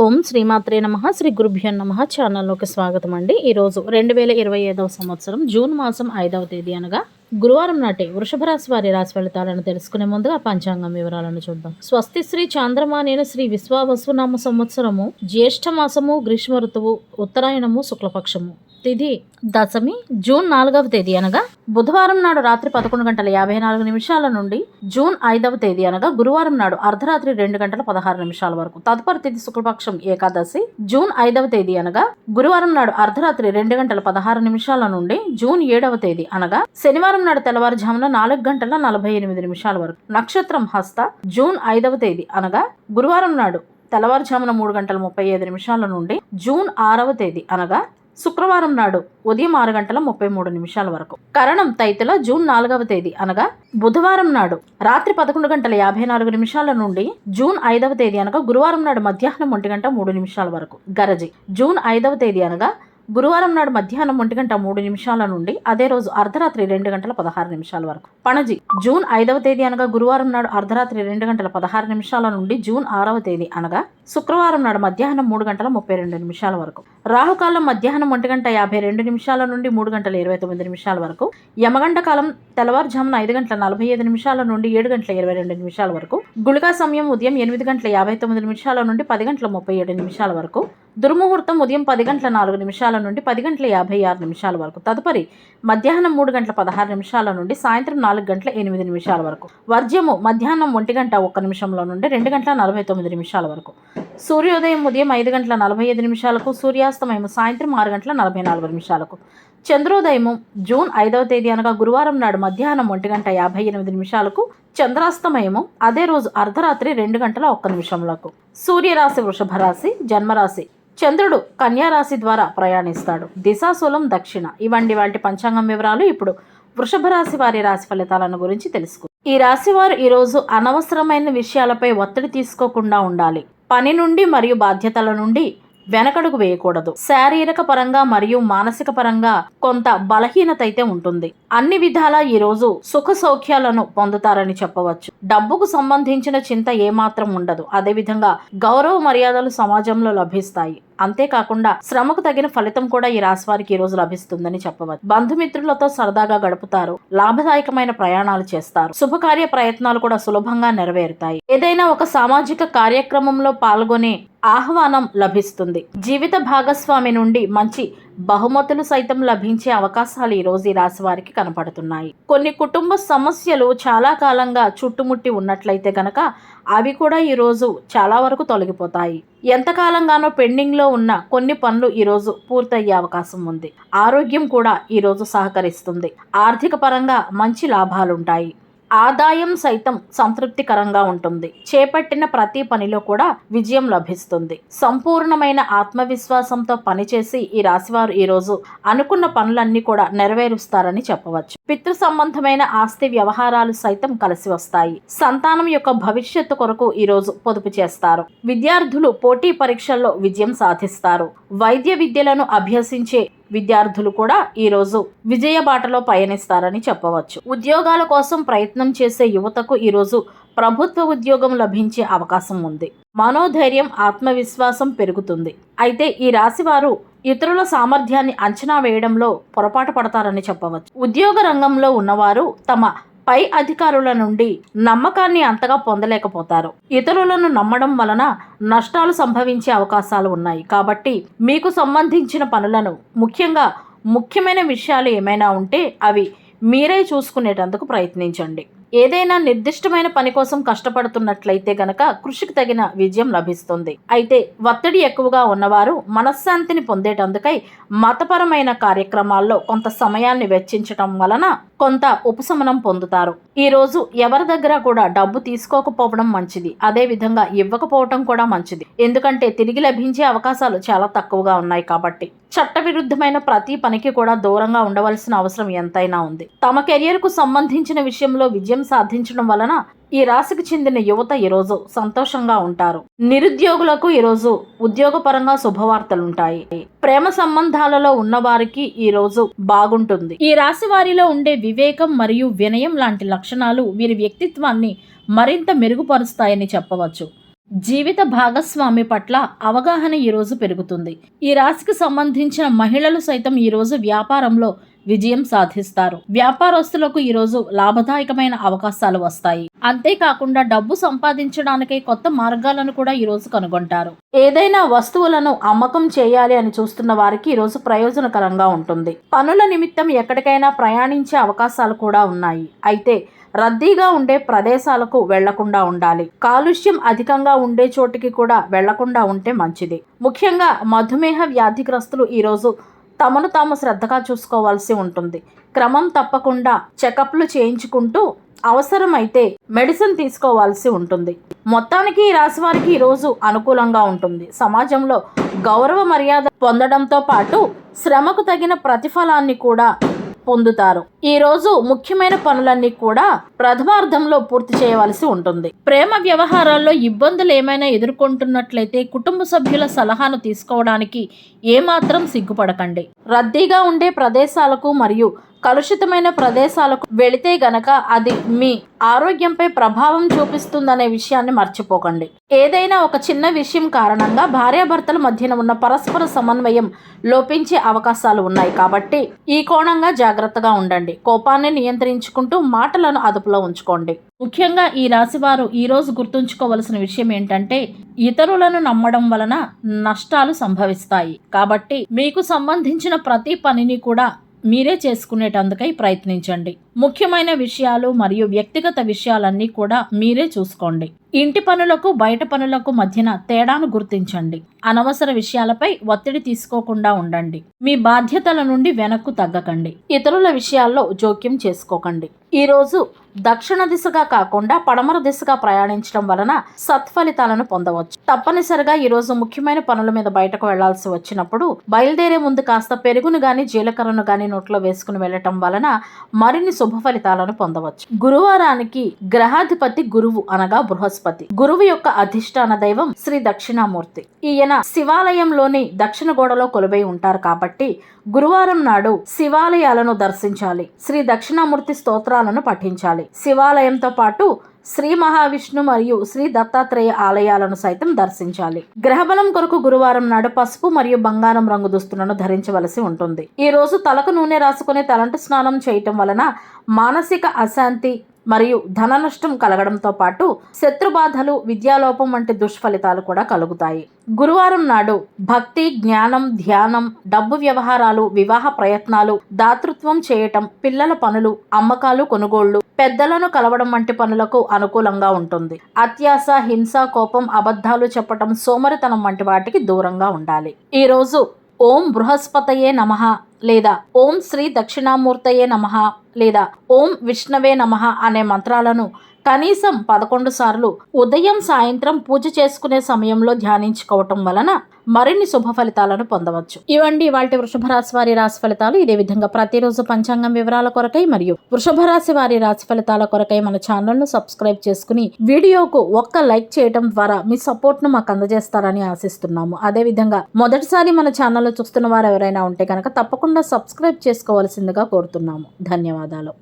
ఓం శ్రీమాత్రే నమః శ్రీ గురుభ్యో నమః ఛానల్లోకి స్వాగతం అండి. ఈరోజు 2025వ సంవత్సరం జూన్ మాసం 5వ తేదీ అనగా గురువారం నాటి వృషభ రాశి వారి రాశి ఫలితాలను తెలుసుకునే ముందుగా పంచాంగం వివరాలను చూద్దాం. స్వస్తి శ్రీ చాంద్రమానేన శ్రీ విశ్వావసునామ సంవత్సరము జ్యేష్ఠ మాసము గ్రీష్మ ఋతువు ఉత్తరాయణము శుక్లపక్షము తిథి దశమి జూన్ 4వ తేదీ అనగా బుధవారం నాడు రాత్రి 11:54 నుండి జూన్ 5వ తేదీ అనగా గురువారం నాడు అర్ధరాత్రి 2:16 వరకు. తదుపరి తిథి శుక్లపక్షం ఏకాదశి జూన్ 5వ తేదీ అనగా గురువారం నాడు అర్ధరాత్రి 2:16 నుండి జూన్ 7వ తేదీ అనగా శనివారం నాడు తెల్లవారుజామున 4:48 వరకు. నక్షత్రం హస్త జూన్ 5వ తేదీ అనగా గురువారం నాడు తెల్లవారుజామున 3:35 నుండి జూన్ 6వ తేదీ అనగా శుక్రవారం నాడు ఉదయం 6:33 వరకు. కరణం తైతుల జూన్ 4వ తేదీ అనగా బుధవారం నాడు రాత్రి 11:54 నుండి జూన్ 5వ తేదీ అనగా గురువారం నాడు మధ్యాహ్నం 1:03 వరకు. గరజి జూన్ 5వ తేదీ అనగా గురువారం నాడు మధ్యాహ్నం 1:03 నుండి అదే రోజు అర్ధరాత్రి 2:16 వరకు. పణజి జూన్ 5వ తేదీ అనగా గురువారం నాడు అర్ధరాత్రి 2:16 నుండి జూన్ 6వ తేదీ అనగా శుక్రవారం నాడు మధ్యాహ్నం 3:32 వరకు. రాహుకాలం మధ్యాహ్నం 1:52 నుండి 3:29 వరకు. యమగంట కాలం తెల్లవారుజామున 5:45 నుండి 7:22 వరకు. గుళికా సమయం ఉదయం 8:59 నుండి 10:37 వరకు. దుర్ముహూర్తం ఉదయం 10:04 నుండి 10:56 వరకు. తదుపరి మధ్యాహ్నం 3:16 నుండి సాయంత్రం 4:08 వరకు. వర్జ్యము మధ్యాహ్నం 1:01 నుండి 2:49 వరకు. సూర్యోదయం ఉదయం 5:45 సూర్యాస్తమయం సాయంత్రం 6:44. చంద్రోదయము జూన్ 5వ తేదీ అనగా గురువారం నాడు మధ్యాహ్నం 1:58 చంద్రాస్తమయము అదే రోజు అర్ధరాత్రి 2:01. సూర్యరాశి వృషభ రాశి, జన్మరాశి చంద్రుడు కన్యా రాశి ద్వారా ప్రయాణిస్తాడు. దిశాశూలం దక్షిణ. ఇవంటి వాటి పంచాంగం వివరాలు. ఇప్పుడు వృషభ రాశి వారి రాశి ఫలితాలను గురించి తెలుసుకుందాం. ఈ రాశి వారు ఈరోజు అనవసరమైన విషయాలపై ఒత్తిడి తీసుకోకుండా ఉండాలి. పని నుండి మరియు బాధ్యతల నుండి వెనకడుగు వేయకూడదు. శారీరక పరంగా మరియు మానసిక పరంగా కొంత బలహీనత అయితే ఉంటుంది. అన్ని విధాలా ఈ రోజు సుఖ సౌఖ్యాలను పొందుతారని చెప్పవచ్చు. డబ్బుకు సంబంధించిన చింత ఏమాత్రం ఉండదు. అదేవిధంగా గౌరవ మర్యాదలు సమాజంలో లభిస్తాయి. అంతేకాకుండా శ్రమకు తగిన ఫలితం కూడా ఈ రాశి వారికి ఈ రోజు లభిస్తుందని చెప్పవచ్చు. బంధుమిత్రులతో సరదాగా గడుపుతారు. లాభదాయకమైన ప్రయాణాలు చేస్తారు. శుభకార్య ప్రయత్నాలు కూడా సులభంగా నెరవేరుతాయి. ఏదైనా ఒక సామాజిక కార్యక్రమంలో పాల్గొనే ఆహ్వానం లభిస్తుంది. జీవిత భాగస్వామి నుండి మంచి బహుమతులు సైతం లభించే అవకాశాలు ఈ రోజు ఈ రాశి వారికి కనపడుతున్నాయి. కొన్ని కుటుంబ సమస్యలు చాలా కాలంగా చుట్టుముట్టి ఉన్నట్లయితే గనక అవి కూడా ఈ రోజు చాలా వరకు తొలగిపోతాయి. ఎంతకాలంగానో పెండింగ్ లో ఉన్న కొన్ని పనులు ఈ రోజు పూర్తయ్యే అవకాశం ఉంది. ఆరోగ్యం కూడా ఈ రోజు సహకరిస్తుంది. ఆర్థిక పరంగా మంచి లాభాలుంటాయి. ఆదాయం సైతం సంతృప్తికరంగా ఉంటుంది. చేపట్టిన ప్రతి పనిలో కూడా విజయం లభిస్తుంది. సంపూర్ణమైన ఆత్మవిశ్వాసంతో పనిచేసి ఈ రాశివారు ఈరోజు అనుకున్న పనులన్నీ కూడా నెరవేరుస్తారని చెప్పవచ్చు. పితృ సంబంధమైన ఆస్తి వ్యవహారాలు సైతం కలిసి వస్తాయి. సంతానం యొక్క భవిష్యత్తు కొరకు ఈరోజు పొదుపు చేస్తారు. విద్యార్థులు పోటీ పరీక్షల్లో విజయం సాధిస్తారు. వైద్య విద్యలను అభ్యసించే విద్యార్థులు కూడా ఈరోజు విజయ బాటలో పయనిస్తారని చెప్పవచ్చు. ఉద్యోగాల కోసం ప్రయత్నం చేసే యువతకు ఈరోజు ప్రభుత్వ ఉద్యోగం లభించే అవకాశం ఉంది. మనోధైర్యం, ఆత్మవిశ్వాసం పెరుగుతుంది. అయితే ఈ రాశి వారు ఇతరుల సామర్థ్యాన్ని అంచనా వేయడంలో పొరపాటు పడతారని చెప్పవచ్చు. ఉద్యోగ రంగంలో ఉన్నవారు తమ పై అధికారుల నుండి నమ్మకాన్ని అంతగా పొందలేకపోతారు. ఇతరులను నమ్మడం వలన నష్టాలు సంభవించే అవకాశాలు ఉన్నాయి. కాబట్టి మీకు సంబంధించిన పనులను ముఖ్యమైన విషయాలు ఏమైనా ఉంటే అవి మీరే చూసుకునేటందుకు ప్రయత్నించండి. ఏదైనా నిర్దిష్టమైన పని కోసం కష్టపడుతున్నట్లయితే గనక కృషికి తగిన విజయం లభిస్తుంది. అయితే ఒత్తిడి ఎక్కువగా ఉన్నవారు మనశ్శాంతిని పొందేటందుకై మతపరమైన కార్యక్రమాల్లో కొంత సమయాన్ని వెచ్చించటం వలన కొంత ఉపశమనం పొందుతారు. ఈ రోజు ఎవరి దగ్గర కూడా డబ్బు తీసుకోకపోవడం మంచిది. అదే విధంగా ఇవ్వకపోవటం కూడా మంచిది. ఎందుకంటే తిరిగి లభించే అవకాశాలు చాలా తక్కువగా ఉన్నాయి. కాబట్టి చట్టవిరుద్ధమైన ప్రతి పనికి కూడా దూరంగా ఉండవలసిన అవసరం ఎంతైనా ఉంది. తమ కెరియర్ కు సంబంధించిన విషయంలో విజయం సాధించడం వలన ఈ రాశికి చెందిన యువత ఈరోజు సంతోషంగా ఉంటారు. నిరుద్యోగులకు ఈరోజు ఉద్యోగపరంగా శుభవార్తలుంటాయి. ప్రేమ సంబంధాలలో ఉన్నవారికి ఈ రోజు బాగుంటుంది. ఈ రాశి వారిలో ఉండే వివేకం మరియు వినయం లాంటి లక్షణాలు వీరి వ్యక్తిత్వాన్ని మరింత మెరుగుపరుస్తాయని చెప్పవచ్చు. జీవిత భాగస్వామి పట్ల అవగాహన ఈరోజు పెరుగుతుంది. ఈ రాశికి సంబంధించిన మహిళలు సైతం ఈరోజు వ్యాపారంలో విజయం సాధిస్తారు. వ్యాపారస్తులకు ఈరోజు లాభదాయకమైన అవకాశాలు వస్తాయి. అంతేకాకుండా డబ్బు సంపాదించడానికి కొత్త మార్గాలను కూడా ఈరోజు కనుగొంటారు. ఏదైనా వస్తువులను అమ్మకం చేయాలి అని చూస్తున్న వారికి ఈరోజు ప్రయోజనకరంగా ఉంటుంది. పనుల నిమిత్తం ఎక్కడికైనా ప్రయాణించే అవకాశాలు కూడా ఉన్నాయి. అయితే రద్దీగా ఉండే ప్రదేశాలకు వెళ్లకుండా ఉండాలి. కాలుష్యం అధికంగా ఉండే చోటికి కూడా వెళ్లకుండా ఉంటే మంచిది. ముఖ్యంగా మధుమేహ వ్యాధిగ్రస్తులు ఈరోజు తమను తాము శ్రద్ధగా చూసుకోవాల్సి ఉంటుంది. క్రమం తప్పకుండా చెకప్లు చేయించుకుంటూ అవసరమైతే మెడిసిన్ తీసుకోవాల్సి ఉంటుంది. మొత్తానికి ఈ రాశి వారికి ఈరోజు అనుకూలంగా ఉంటుంది. సమాజంలో గౌరవ మర్యాద పొందడంతో పాటు శ్రమకు తగిన ప్రతిఫలాన్ని కూడా పొందుతారు. ఈ రోజు ముఖ్యమైన పనులన్నీ కూడా ప్రథమార్థంలో పూర్తి చేయవలసి ఉంటుంది. ప్రేమ వ్యవహారాల్లో ఇబ్బందులు ఏమైనా ఎదుర్కొంటున్నట్లయితే కుటుంబ సభ్యుల సలహాను తీసుకోవడానికి ఏమాత్రం సిగ్గుపడకండి. రద్దీగా ఉండే ప్రదేశాలకు మరియు కలుషితమైన ప్రదేశాలకు వెళితే గనక అది మీ ఆరోగ్యంపై ప్రభావం చూపిస్తుందనే విషయాన్ని మర్చిపోకండి. ఏదైనా ఒక చిన్న విషయం కారణంగా భార్యాభర్తల మధ్యన ఉన్న పరస్పర సమన్వయం లోపించే అవకాశాలు ఉన్నాయి. కాబట్టి ఈ కోణంగా జాగ్రత్తగా ఉండండి. కోపాన్ని నియంత్రించుకుంటూ మాటలను అదుపులో ఉంచుకోండి. ముఖ్యంగా ఈ రాశివారు ఈరోజు గుర్తుంచుకోవలసిన విషయం ఏంటంటే ఇతరులను నమ్మడం వలన నష్టాలు సంభవిస్తాయి. కాబట్టి మీకు సంబంధించిన ప్రతి పనిని కూడా మీరే చేసుకునేటందుకై ప్రయత్నించండి. ముఖ్యమైన విషయాలు మరియు వ్యక్తిగత విషయాలన్నీ కూడా మీరే చూసుకోండి. ఇంటి పనులకు బయట పనులకు మధ్యన తేడాను గుర్తించండి. అనవసర విషయాలపై ఒత్తిడి తీసుకోకుండా ఉండండి. మీ బాధ్యతల నుండి వెనక్కు తగ్గకండి. ఇతరుల విషయాల్లో జోక్యం చేసుకోకండి. ఈరోజు దక్షిణ దిశగా కాకుండా పడమర దిశగా ప్రయాణించడం వలన సత్ఫలితాలను పొందవచ్చు. తప్పనిసరిగా ఈరోజు ముఖ్యమైన పనుల మీద బయటకు వెళ్లాల్సి వచ్చినప్పుడు బయలుదేరే ముందు కాస్త పెరుగును గాని జీలకర్రను గాని నోట్లో వేసుకుని వెళ్లటం వలన మరిన్ని శుభ ఫలితాలను పొందవచ్చు. గురువారానికి గ్రహాధిపతి గురువు అనగా బృహస్పతి. గురువు యొక్క అధిష్టాన దైవం శ్రీ దక్షిణామూర్తి. ఈయన శివాలయంలోని దక్షిణ గోడలో కొలువై ఉంటారు. కాబట్టి గురువారం నాడు శివాలయాలను దర్శించాలి. శ్రీ దక్షిణామూర్తి స్తోత్రాలను పఠించాలి. శివాలయంతో పాటు శ్రీ మహావిష్ణు మరియు శ్రీ దత్తాత్రేయ ఆలయాలను సైతం దర్శించాలి. గ్రహబలం కొరకు గురువారం నాడు పసుపు మరియు బంగారం రంగు దుస్తులను ధరించవలసి ఉంటుంది. ఈ రోజు తలకు నూనె రాసుకుని తలంటు స్నానం చేయటం వలన మానసిక అశాంతి మరియు ధన నష్టం కలగడంతో పాటు శత్రుబాధలు, విద్యాలోపం వంటి దుష్ఫలితాలు కూడా కలుగుతాయి. గురువారం నాడు భక్తి, జ్ఞానం, ధ్యానం, డబ్బు వ్యవహారాలు, వివాహ ప్రయత్నాలు, దాతృత్వం చేయటం, పిల్లల పనులు, అమ్మకాలు, కొనుగోళ్లు, పెద్దలను కలవడం వంటి పనులకు అనుకూలంగా ఉంటుంది. అత్యాశ, హింస, కోపం, అబద్ధాలు చెప్పటం, సోమరితనం వంటి వాటికి దూరంగా ఉండాలి. ఈరోజు ఓం బృహస్పతయే నమః లేదా ఓం శ్రీ దక్షిణామూర్తయే నమః లేదా ఓం విష్ణవే నమః అనే మంత్రాలను కనీసం 11 సార్లు ఉదయం సాయంత్రం పూజ చేసుకునే సమయంలో ధ్యానించుకోవటం వలన మరిన్ని శుభ ఫలితాలను పొందవచ్చు. ఇవండి వాటి వృషభ రాశి వారి రాశి ఫలితాలు. ఇదే విధంగా ప్రతిరోజు పంచాంగం వివరాల కొరకై మరియు వృషభ రాశి వారి రాశి ఫలితాల కొరకై మన ఛానల్ను సబ్స్క్రైబ్ చేసుకుని వీడియోకు ఒక్క లైక్ చేయడం ద్వారా మీ సపోర్ట్ను మాకు అందజేస్తారని ఆశిస్తున్నాము. అదేవిధంగా మొదటిసారి మన ఛానల్ చూస్తున్న వారు ఎవరైనా ఉంటే కనుక తప్పకుండా సబ్స్క్రైబ్ చేసుకోవాల్సిందిగా కోరుతున్నాము. ధన్యవాదాలు.